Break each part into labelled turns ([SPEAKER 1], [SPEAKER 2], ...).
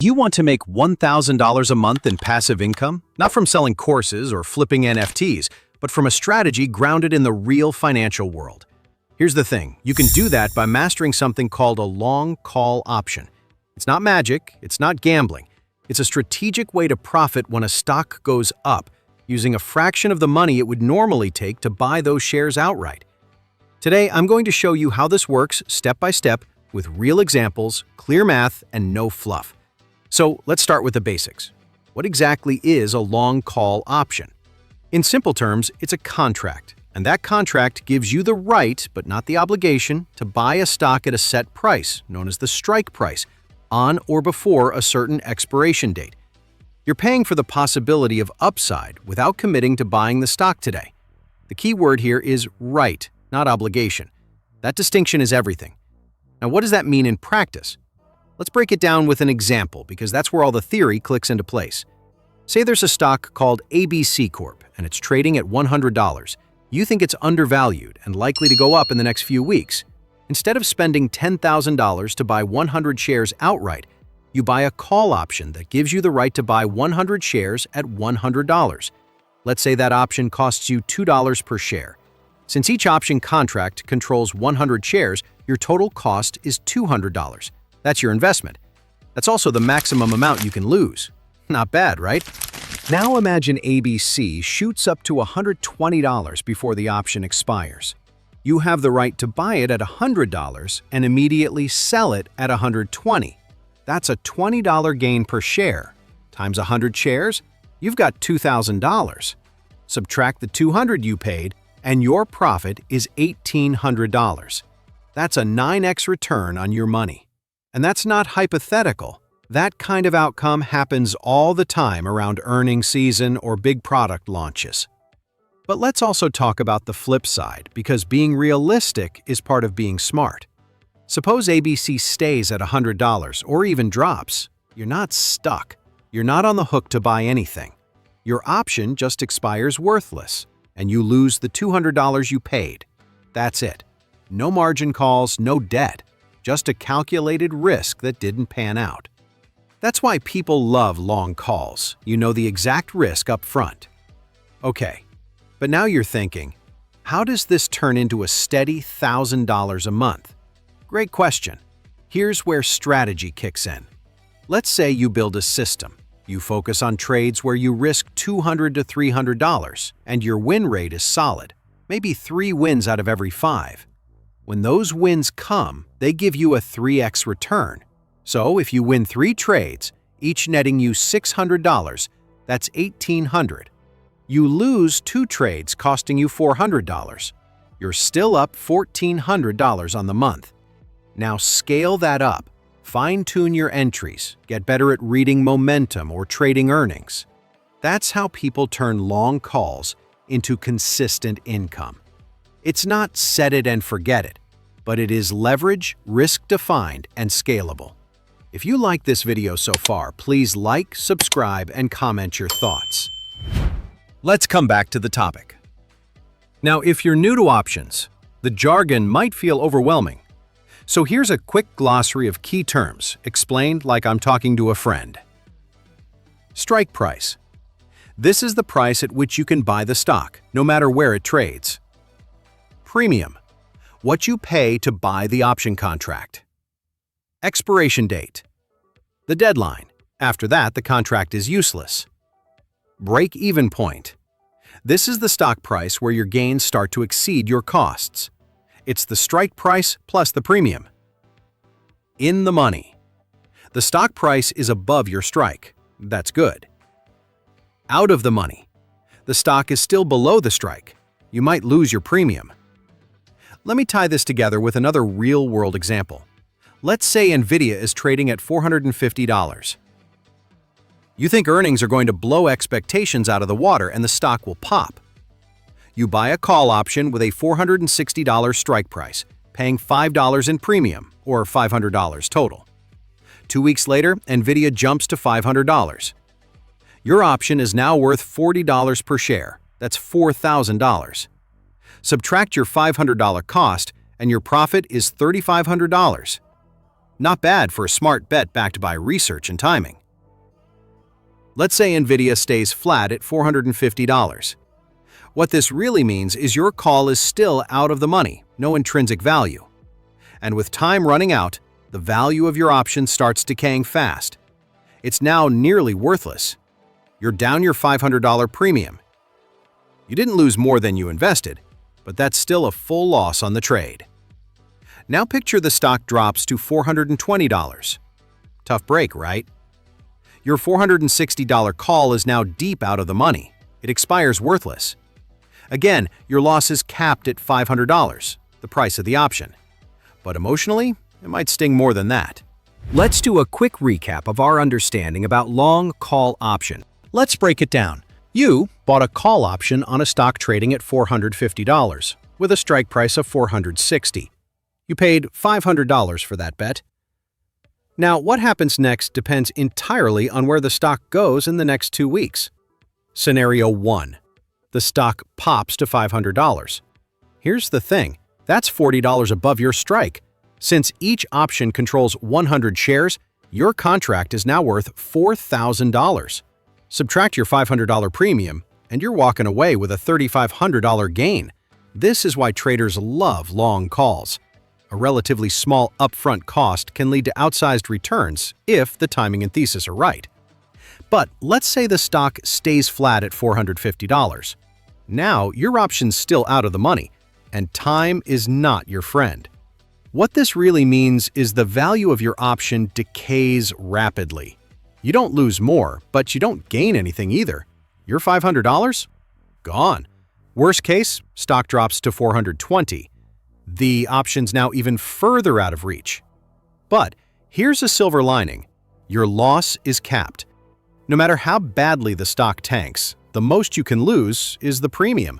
[SPEAKER 1] You want to make $1,000 a month in passive income, not from selling courses or flipping NFTs, but from a strategy grounded in the real financial world. Here's the thing, you can do that by mastering something called a long call option. It's not magic, it's not gambling. It's a strategic way to profit when a stock goes up, using a fraction of the money it would normally take to buy those shares outright. Today, I'm going to show you how this works step by step with real examples, clear math, and no fluff. So let's start with the basics. What exactly is a long call option? In simple terms, it's a contract, and that contract gives you the right, but not the obligation, to buy a stock at a set price, known as the strike price, on or before a certain expiration date. You're paying for the possibility of upside without committing to buying the stock today. The key word here is right, not obligation. That distinction is everything. Now, what does that mean in practice? Let's break it down with an example, because that's where all the theory clicks into place. Say there's a stock called ABC Corp, and it's trading at $100. You think it's undervalued and likely to go up in the next few weeks. Instead of spending $10,000 to buy 100 shares outright, you buy a call option that gives you the right to buy 100 shares at $100. Let's say that option costs you $2 per share. Since each option contract controls 100 shares, your total cost is $200. That's your investment. That's also the maximum amount you can lose. Not bad, right? Now imagine ABC shoots up to $120 before the option expires. You have the right to buy it at $100 and immediately sell it at $120. That's a $20 gain per share. Times 100 shares, you've got $2,000. Subtract the $200 you paid, and your profit is $1,800. That's a 9x return on your money. And that's not hypothetical. That kind of outcome happens all the time around earnings season or big product launches. But let's also talk about the flip side, because being realistic is part of being smart. Suppose ABC stays at $100 or even drops. You're not stuck. You're not on the hook to buy anything. Your option just expires worthless, and you lose the $200 you paid. That's it. No margin calls, no debt. Just a calculated risk that didn't pan out. That's why people love long calls. You know the exact risk up front. Okay, but now you're thinking, how does this turn into a steady $1,000 a month? Great question. Here's where strategy kicks in. Let's say you build a system. You focus on trades where you risk $200 to $300, and your win rate is solid, maybe 3 wins out of every 5. When those wins come, they give you a 3x return. So if you win 3 trades, each netting you $600, that's $1,800. You lose 2 trades costing you $400. You're still up $1,400 on the month. Now scale that up. Fine-tune your entries. Get better at reading momentum or trading earnings. That's how people turn long calls into consistent income. It's not set it and forget it, but it is leverage, risk-defined, and scalable. If you like this video so far, please like, subscribe, and comment your thoughts. Let's come back to the topic. Now, if you're new to options, the jargon might feel overwhelming. So here's a quick glossary of key terms, explained like I'm talking to a friend. Strike price. This is the price at which you can buy the stock, no matter where it trades. Premium. What you pay to buy the option contract. Expiration date. The deadline. After that, the contract is useless. Break-even point. This is the stock price where your gains start to exceed your costs. It's the strike price plus the premium. In the money. The stock price is above your strike. That's good. Out of the money. The stock is still below the strike. You might lose your premium. Let me tie this together with another real-world example. Let's say NVIDIA is trading at $450. You think earnings are going to blow expectations out of the water and the stock will pop. You buy a call option with a $460 strike price, paying $5 in premium, or $500 total. 2 weeks later, NVIDIA jumps to $500. Your option is now worth $40 per share. That's $4,000. Subtract your $500 cost, and your profit is $3,500. Not bad for a smart bet backed by research and timing. Let's say Nvidia stays flat at $450. What this really means is your call is still out of the money, no intrinsic value. And with time running out, the value of your option starts decaying fast. It's now nearly worthless. You're down your $500 premium. You didn't lose more than you invested, but that's still a full loss on the trade. Now picture the stock drops to $420. Tough break, right? Your $460 call is now deep out of the money. It expires worthless. Again, your loss is capped at $500, the price of the option. But emotionally, it might sting more than that. Let's do a quick recap of our understanding about long call option. Let's break it down. You bought a call option on a stock trading at $450 with a strike price of $460. You paid $500 for that bet. Now, what happens next depends entirely on where the stock goes in the next 2 weeks. Scenario 1. The stock pops to $500. Here's the thing. That's $40 above your strike. Since each option controls 100 shares, your contract is now worth $4,000. Subtract your $500 premium, and you're walking away with a $3,500 gain. This is why traders love long calls. A relatively small upfront cost can lead to outsized returns if the timing and thesis are right. But let's say the stock stays flat at $450. Now your option's still out of the money, and time is not your friend. What this really means is the value of your option decays rapidly. You don't lose more, but you don't gain anything either. Your $500? Gone. Worst case, stock drops to $420. The option's now even further out of reach. But here's a silver lining. Your loss is capped. No matter how badly the stock tanks, the most you can lose is the premium.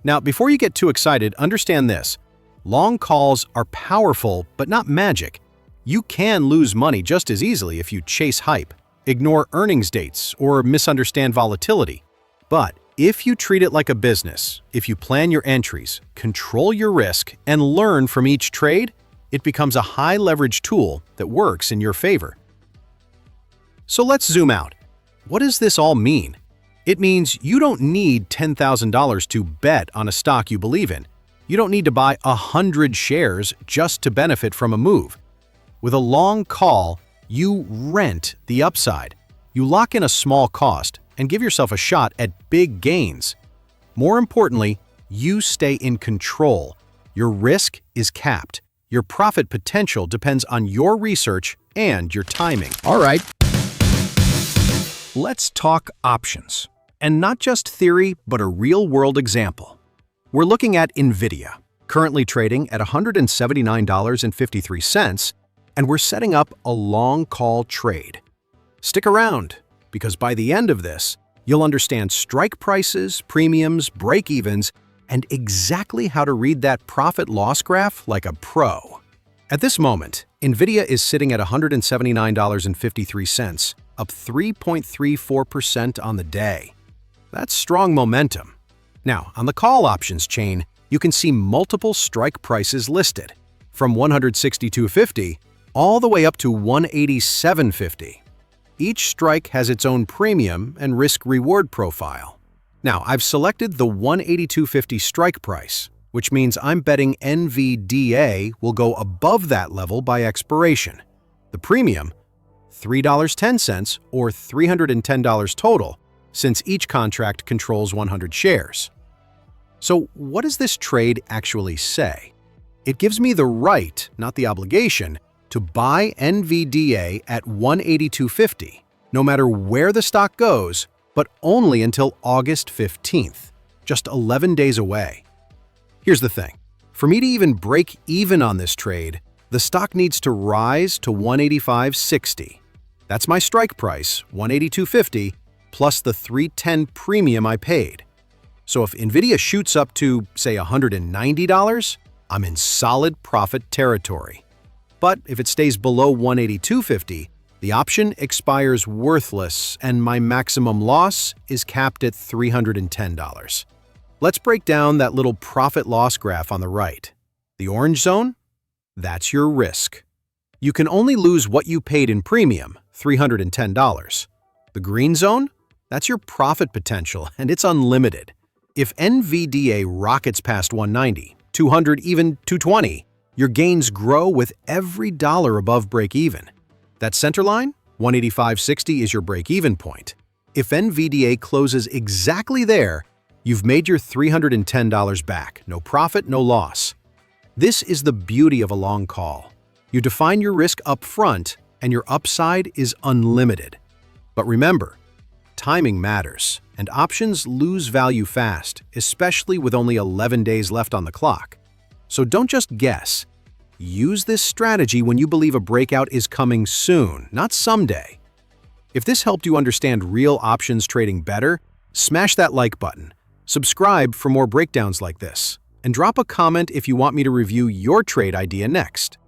[SPEAKER 1] Now, before you get too excited, understand this. Long calls are powerful, but not magic. You can lose money just as easily if you chase hype, ignore earnings dates, or misunderstand volatility. But if you treat it like a business, if you plan your entries, control your risk, and learn from each trade, it becomes a high-leverage tool that works in your favor. So let's zoom out. What does this all mean? It means you don't need $10,000 to bet on a stock you believe in. You don't need to buy 100 shares just to benefit from a move. With a long call, you rent the upside. You lock in a small cost and give yourself a shot at big gains. More importantly, you stay in control. Your risk is capped. Your profit potential depends on your research and your timing. All right. Let's talk options. And not just theory, but a real-world example. We're looking at Nvidia, currently trading at $179.53, and we're setting up a long call trade. Stick around, because by the end of this, you'll understand strike prices, premiums, break-evens, and exactly how to read that profit-loss graph like a pro. At this moment, Nvidia is sitting at $179.53, up 3.34% on the day. That's strong momentum. Now, on the call options chain, you can see multiple strike prices listed, from $162.50 all the way up to $187.50. Each strike has its own premium and risk-reward profile. Now, I've selected the $182.50 strike price, which means I'm betting NVDA will go above that level by expiration. The premium, $3.10 or $310 total, since each contract controls 100 shares. So what does this trade actually say? It gives me the right, not the obligation, to buy NVDA at $182.50, no matter where the stock goes, but only until August 15th, just 11 days away. Here's the thing. For me to even break even on this trade, the stock needs to rise to $185.60. That's my strike price, $182.50, plus the $310 premium I paid. So if Nvidia shoots up to, say, $190, I'm in solid profit territory. But if it stays below $182.50, the option expires worthless and my maximum loss is capped at $310. Let's break down that little profit-loss graph on the right. The orange zone? That's your risk. You can only lose what you paid in premium, $310. The green zone? That's your profit potential, and it's unlimited. If NVDA rockets past 190, 200, even 220, your gains grow with every dollar above break-even. That center line, 185.60, is your break-even point. If NVDA closes exactly there, you've made your $310 back, no profit, no loss. This is the beauty of a long call. You define your risk up front, and your upside is unlimited. But remember, timing matters, and options lose value fast, especially with only 11 days left on the clock. So don't just guess. Use this strategy when you believe a breakout is coming soon, not someday. If this helped you understand real options trading better, smash that like button, subscribe for more breakdowns like this, and drop a comment if you want me to review your trade idea next.